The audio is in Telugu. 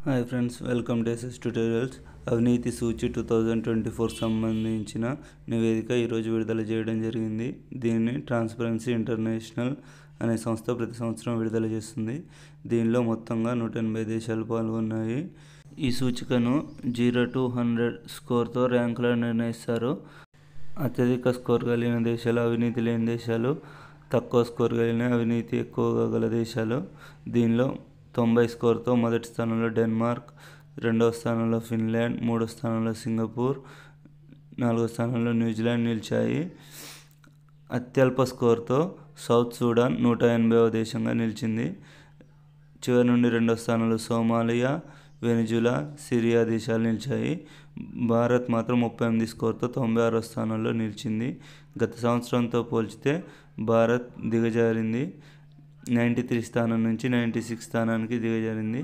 Hi friends, welcome to SS tutorials. అవినీతి సూచి 2024 సంబంధించిన నివేదిక ఈరోజు విడుదల చేయడం జరిగింది. దీన్ని ట్రాన్స్పరెన్సీ ఇంటర్నేషనల్ అనే సంస్థ ప్రతి సంవత్సరం విడుదల చేస్తుంది. దీనిలో మొత్తంగా 180 దేశాలు పాల్గొన్నాయి. ఈ సూచికను 0 to 100 స్కోర్తో ర్యాంకులను నిర్ణయిస్తారు. అత్యధిక స్కోర్ కలిగిన దేశాలు అవినీతి లేని దేశాలు, తక్కువ స్కోర్ కలిగిన అవినీతి ఎక్కువగా గల దేశాలు. దీనిలో 90 స్కోర్తో మొదటి స్థానంలో డెన్మార్క్, రెండవ స్థానంలో ఫిన్లాండ్, మూడో స్థానంలో సింగపూర్, నాలుగో స్థానంలో న్యూజిలాండ్ నిలిచాయి. అత్యల్ప స్కోర్తో సౌత్ సూడాన్ 180వ దేశంగా నిలిచింది. చివరి నుండి రెండో స్థానంలో సోమాలియా, వెనిజులా, సిరియా దేశాలు నిలిచాయి. భారత్ మాత్రం 38 స్కోర్తో 96వ స్థానంలో నిలిచింది. గత సంవత్సరంతో పోల్చితే భారత్ దిగజారింది. 93 స్థానం నుంచి 96 స్థానానికి దిగజారింది.